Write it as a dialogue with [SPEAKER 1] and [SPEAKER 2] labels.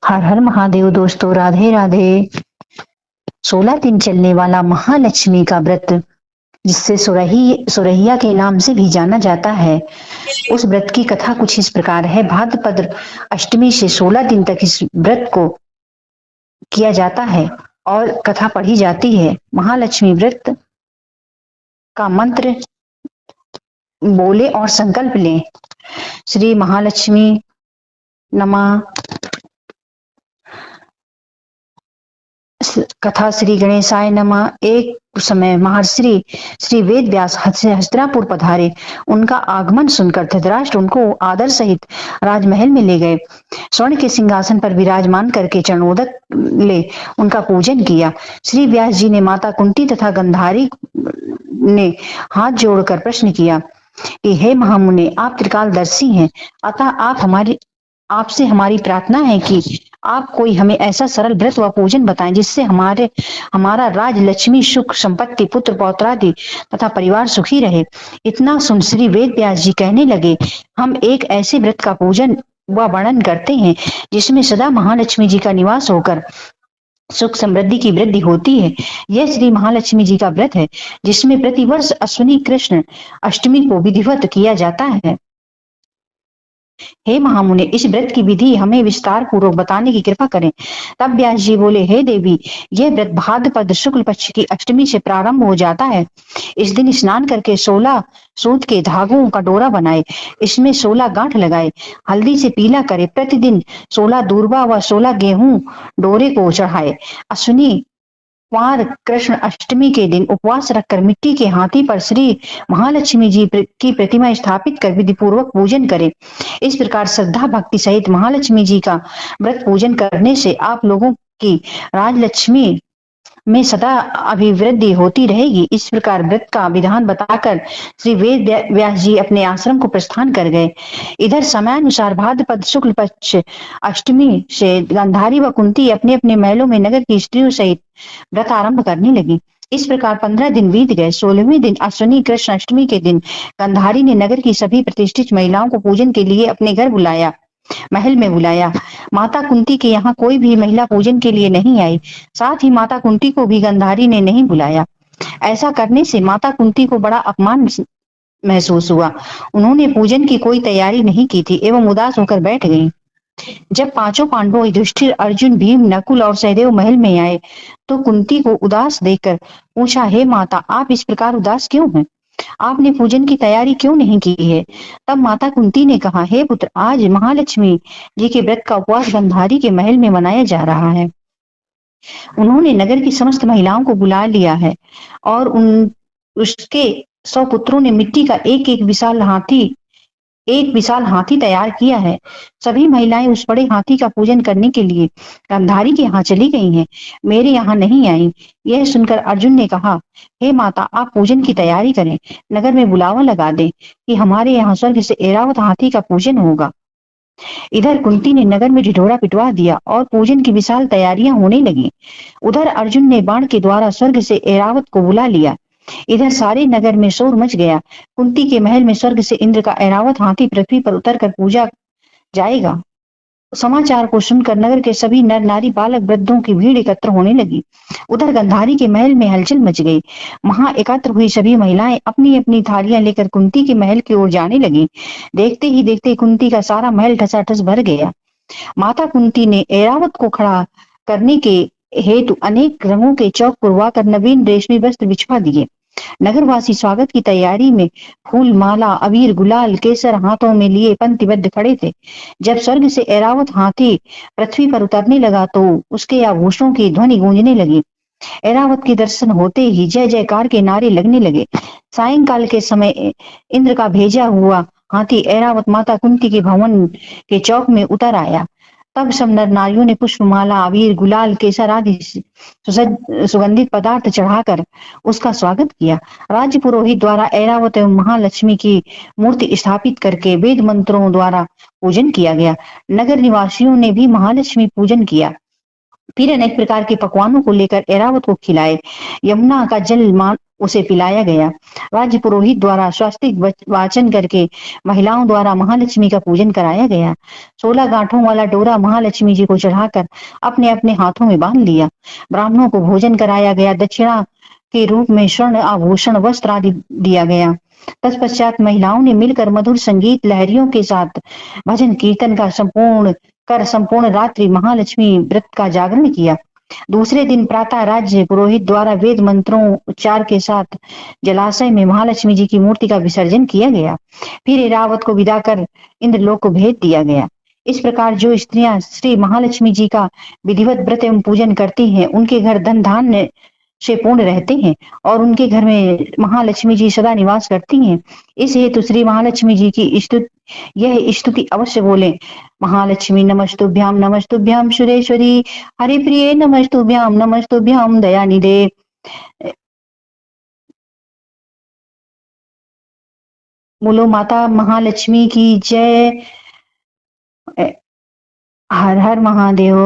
[SPEAKER 1] हर हर महादेव दोस्तों, राधे राधे। 16 दिन चलने वाला महालक्ष्मी का व्रत, जिससे सुरहिया के नाम से भी जाना जाता है, उस व्रत की कथा कुछ इस प्रकार है। भाद्रपद अष्टमी से 16 दिन तक इस व्रत को किया जाता है और कथा पढ़ी जाती है। महालक्ष्मी व्रत का मंत्र बोले और संकल्प लें। श्री महालक्ष्मी नमः। कथा श्री गणेशाय नमः। एक समय महर्षि श्री वेद व्यास हस्तिनापुर पधारे। उनका आगमन सुनकर धृतराष्ट्र उनको आदर सहित राजमहल में ले गए। स्वर्ण के सिंहासन पर विराजमान करके चरणोदक ले उनका पूजन किया। श्री व्यास जी ने माता कुंती तथा गंधारी ने हाथ जोड़कर प्रश्न किया कि हे महामुने, आप त्रिकालदर्शी हैं, अतः आपसे हमारी प्रार्थना है कि आप कोई हमें ऐसा सरल व्रत व पूजन बताएं जिससे हमारा राज, लक्ष्मी, सुख, संपत्ति, पुत्र पौत्रादि तथा परिवार सुखी रहे। इतना सुन श्री वेद व्यास जी कहने लगे, हम एक ऐसे व्रत का पूजन व वर्णन करते हैं जिसमें सदा महालक्ष्मी जी का निवास होकर सुख समृद्धि की वृद्धि होती है। यह श्री महालक्ष्मी जी का व्रत है जिसमें प्रतिवर्ष अश्विनी कृष्ण अष्टमी को विधिवत किया जाता है। हे महामुने, इस व्रत की विधि हमें विस्तार पूर्वक बताने की कृपा करें। तब व्यास जी बोले, हे देवी, यह व्रत भाद्रपद शुक्ल पक्ष की अष्टमी से प्रारंभ हो जाता है। इस दिन स्नान करके 16 सूत के धागों का डोरा बनाए, इसमें 16 गांठ लगाए, हल्दी से पीला करे, प्रतिदिन 16 दूर्वा व 16 गेहूं डोरे को चढ़ाए। अश्विनी कुंवार कृष्ण अष्टमी के दिन उपवास रखकर मिट्टी के हाथी पर श्री महालक्ष्मी जी की प्रतिमा स्थापित कर विधि पूर्वक पूजन करें। इस प्रकार श्रद्धा भक्ति सहित महालक्ष्मी जी का व्रत पूजन करने से आप लोगों की राजलक्ष्मी में सदा अभिवृद्धि होती रहेगी। इस प्रकार व्रत का विधान बताकर श्री वेद व्यास जी अपने आश्रम को प्रस्थान कर गए। इधर समयानुसार भाद्रपद शुक्ल पक्ष अष्टमी से गांधारी व कुंती अपने अपने महलों में नगर की स्त्रियों सहित व्रत आरंभ करने लगी। इस प्रकार 15 दिन बीत गए। 16वें दिन अश्विनी कृष्ण अष्टमी के दिन गांधारी ने नगर की सभी प्रतिष्ठित महिलाओं को पूजन के लिए अपने घर महल में बुलाया। माता कुंती के यहाँ कोई भी महिला पूजन के लिए नहीं आई। साथ ही माता कुंती को भी गांधारी ने नहीं बुलाया। ऐसा करने से माता कुंती को बड़ा अपमान महसूस हुआ। उन्होंने पूजन की कोई तैयारी नहीं की थी एवं उदास होकर बैठ गईं। जब पांचों पांडवों युधिष्ठिर, अर्जुन, भीम, नकुल और सहदेव महल में आए तो कुंती को उदास देखकर पूछा, हे माता, आप इस प्रकार उदास क्यों हैं? आपने पूजन की तैयारी क्यों नहीं की है? तब माता कुंती ने कहा, हे पुत्र, आज महालक्ष्मी जी के व्रत का उपवास गांधारी के महल में मनाया जा रहा है। उन्होंने नगर की समस्त महिलाओं को बुला लिया है और उसके 100 पुत्रों ने मिट्टी का एक विशाल हाथी तैयार किया है। सभी महिलाएं उस बड़े हाथी का पूजन करने के लिए गांधारी के यहाँ चली गई हैं, मेरे यहाँ नहीं आई। यह सुनकर अर्जुन ने कहा, हे माता, आप पूजन की तैयारी करें, नगर में बुलावा लगा दें कि हमारे यहाँ स्वर्ग से ऐरावत हाथी का पूजन होगा। इधर कुंती ने नगर में ढिढोरा पिटवा दिया और पूजन की विशाल तैयारियां होने लगी। उधर अर्जुन ने बाण के द्वारा स्वर्ग से ऐरावत को बुला लिया। इधर सारे नगर में शोर मच गया। कुंती के महल में स्वर्ग से इंद्र का ऐरावत हाथी पृथ्वी पर उतरकर पूजा जाएगा। समाचार को सुनकर नगर के सभी नर नारी, बालक, वृद्धों की भीड़ एकत्र होने लगी। उधर गंधारी के महल में हलचल मच गई। वहां एकत्र हुई सभी महिलाएं अपनी अपनी थालियां लेकर कुंती के महल की ओर जाने लगी। देखते ही देखते कुंती का सारा महल ठसाठस भर गया। माता कुंती ने ऐरावत को खड़ा करने के हेतु अनेक रंगों के चौक पुरवाकर नवीन रेशमी वस्त्र बिछवा दिए। नगरवासी स्वागत की तैयारी में फूल, माला, अबीर, गुलाल, केसर हाथों में लिए पंक्तिबद्ध खड़े थे। जब स्वर्ग से ऐरावत हाथी पृथ्वी पर उतरने लगा तो उसके आभूषणों की ध्वनि गूंजने लगी। ऐरावत के दर्शन होते ही जय जयकार के नारे लगने लगे। सायंकाल के समय इंद्र का भेजा हुआ हाथी ऐरावत माता कुंती के भवन के चौक में उतर आया। तब सब नर नारियों ने पुष्पमाला, अबीर, गुलाल, केसर आदि सुगंधित पदार्थ चढ़ाकर उसका स्वागत किया। राज्य पुरोहित द्वारा ऐरावत एवं महालक्ष्मी की मूर्ति स्थापित करके वेद मंत्रों द्वारा पूजन किया गया। नगर निवासियों ने भी महालक्ष्मी पूजन किया। फिर अनेक प्रकार के पकवानों को लेकर ऐरावत को खिलाए। यमुना का जल उसे पिलाया गया। राज्य पुरोहित द्वारा स्वास्तिक वाचन करके महिलाओं द्वारा महालक्ष्मी का पूजन कराया गया। 16 गांठों वाला डोरा महालक्ष्मी जी को चढ़ाकर अपने अपने हाथों में बांध लिया। ब्राह्मणों को भोजन कराया गया। दक्षिणा के रूप में स्वर्ण आभूषण वस्त्र आदि दिया गया। तत्पश्चात महिलाओं ने मिलकर मधुर संगीत लहरियों के साथ भजन कीर्तन का संपूर्ण रात्रि महालक्ष्मी व्रत का जागरण किया। दूसरे दिन प्रातः राज्य पुरोहित द्वारा वेद मंत्रों उच्चार के साथ जलाशय में महालक्ष्मी जी की मूर्ति का विसर्जन किया गया। फिर ऐरावत को विदा कर इंद्रलोक को भेज दिया गया। इस प्रकार जो स्त्रियां श्री महालक्ष्मी जी का विधिवत व्रत एवं पूजन करती हैं, उनके घर धन धान्य से पूर्ण रहते हैं और उनके घर में महालक्ष्मी जी सदा निवास करती हैं। इस हेतु श्री महालक्ष्मी जी की यह स्तुति अवश्य बोले। महालक्ष्मी नमस्तुभ्याम सुरेश्वरी हरिप्रिये नमस्तुभ्याम दयानिधे। बोलो माता महालक्ष्मी की जय। हर हर महादेव।